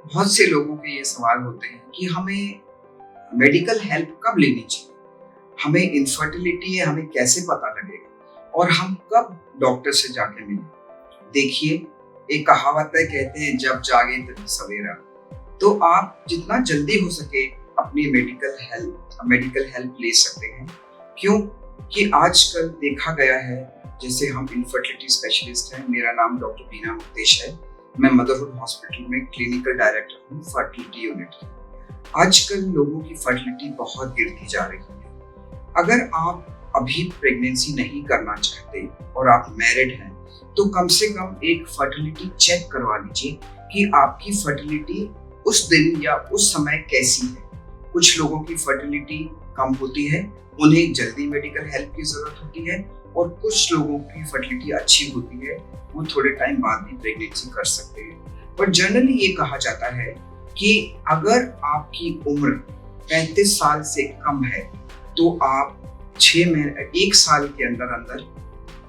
बहुत से लोगों के ये सवाल होते हैं कि हमें मेडिकल हेल्प कब लेनी चाहिए, हमें इनफर्टिलिटी है, हमें कैसे पता लगेगा और हम कब डॉक्टर से जाके मिलें। देखिए, एक कहावत है, कहते हैं जब जागे तभी सवेरा। तो आप जितना जल्दी हो सके अपनी मेडिकल हेल्प ले सकते हैं। क्यों कि आजकल देखा गया है, जैसे हम इनफर्टिलिटी स्पेशलिस्ट हैं, मेरा नाम डॉक्टर बीना मुक्तेश है, मैं मदरहुड हॉस्पिटल में क्लिनिकल डायरेक्टर हूँ फर्टिलिटी यूनिट की। आजकल लोगों की फर्टिलिटी बहुत गिरती जा रही है। अगर आप अभी प्रेगनेंसी नहीं करना चाहते और आप मैरिड हैं, तो कम से कम एक फर्टिलिटी चेक करवा लीजिए कि आपकी फर्टिलिटी उस दिन या उस समय कैसी है। कुछ लोगों की फर्टिलिटी कम होती है, उन्हें जल्दी मेडिकल हेल्प की जरूरत होती है, और कुछ लोगों की फर्टिलिटी अच्छी होती है, वो थोड़े टाइम बाद भी प्रेगनेंसी कर सकते हैं। पर जनरली ये कहा जाता है कि अगर आपकी उम्र 35 साल से कम है तो आप 6 महीने 1 साल के अंदर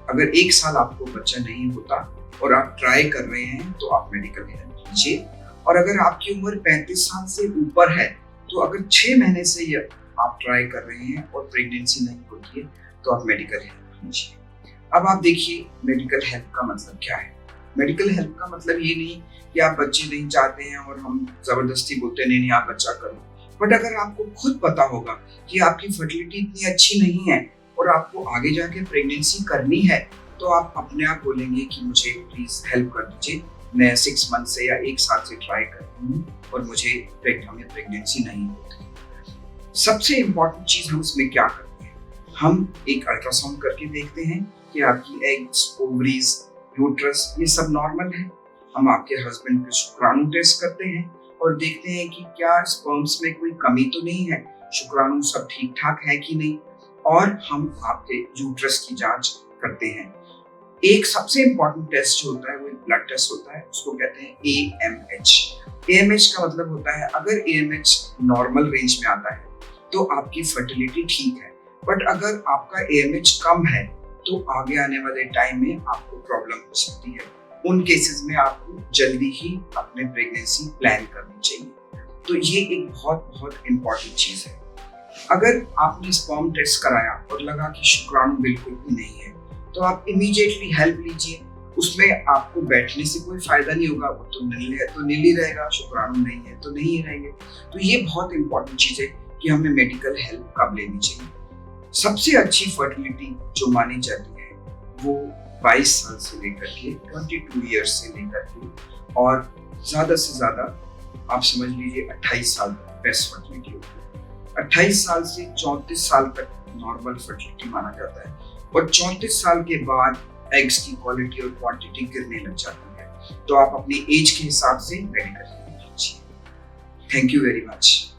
अगर 1 साल आपको बच्चा नहीं होता और आप ट्राई कर रहे हैं तो आप मेडिकल हेल्प लीजिए। और अगर आपकी उम्र 35 साल से ऊपर है तो अगर 6 महीने से आप ट्राई कर रहे हैं और प्रेगनेंसी नहीं होती है तो आप मेडिकल हेल्प लीजिए। अब आप देखिए, मेडिकल हेल्प का मतलब क्या है। मेडिकल हेल्प का मतलब ये नहीं कि आप बच्चे नहीं चाहते हैं और हम जबरदस्ती बोलते हैं नहीं आप बच्चा करो। बट अगर आपको खुद पता होगा कि आपकी फर्टिलिटी इतनी अच्छी नहीं है और आपको आगे जाके प्रेगनेंसी करनी है, तो आप अपने आप बोलेंगे कि मुझे प्लीज हेल्प कर दीजिए, मैं 6 मंथ से या 1 साल से ट्राई कर रही हूँ और मुझे हमें प्रेगनेंसी नहीं होती। सबसे इम्पोर्टेंट चीज हम उसमें क्या करते हैं, हम एक अल्ट्रासाउंड करके देखते हैं कि आपकी एग्स, ओवरीज, यूट्रस ये सब नॉर्मल है। हम आपके हस्बैंड के शुक्राणु टेस्ट करते हैं और देखते हैं कि क्या स्पर्म्स में कोई कमी तो नहीं है, शुक्राणु सब ठीक ठाक है कि नहीं, और हम आपके यूट्रस की जांच करते हैं। एक सबसे इम्पोर्टेंट टेस्ट जो होता है वो एक ब्लड टेस्ट होता है, उसको कहते हैं AMH। AMH का मतलब होता है अगर AMH नॉर्मल रेंज में आता है तो आपकी फर्टिलिटी ठीक है, बट अगर आपका AMH कम है तो आगे आने वाले टाइम में आपको प्रॉब्लम हो सकती है। उन केसेस में आपको जल्दी ही अपने प्रेगनेंसी प्लान करनी चाहिए। तो ये एक बहुत इम्पोर्टेंट चीज है। अगर आपने स्पर्म टेस्ट कराया और लगा कि शुक्राणु बिल्कुल भी नहीं है, तो आप इमीडिएटली हेल्प लीजिए। उसमें आपको बैठने से कोई फायदा नहीं होगा, वो तो नील है तो नील ही रहेगा, शुक्राणु नहीं है तो नहीं रहेंगे। तो ये बहुत इंपॉर्टेंट चीज है कि हमें मेडिकल हेल्प कब लेनी चाहिए। सबसे अच्छी फर्टिलिटी जो मानी जाती है वो 22 साल से लेकर के 22 ईयर्स से लेकर के और ज्यादा से ज्यादा आप समझ लीजिए 28 साल बेस्ट फर्टिलिटी होती है। 28 साल से 34 साल तक नॉर्मल फर्टिलिटी माना जाता है और 34 साल के बाद एग्स की क्वालिटी और क्वांटिटी गिरने लग जाती है। तो आप अपनी एज के हिसाब से मेडिकल हेल्प लीजिए। Thank you very much.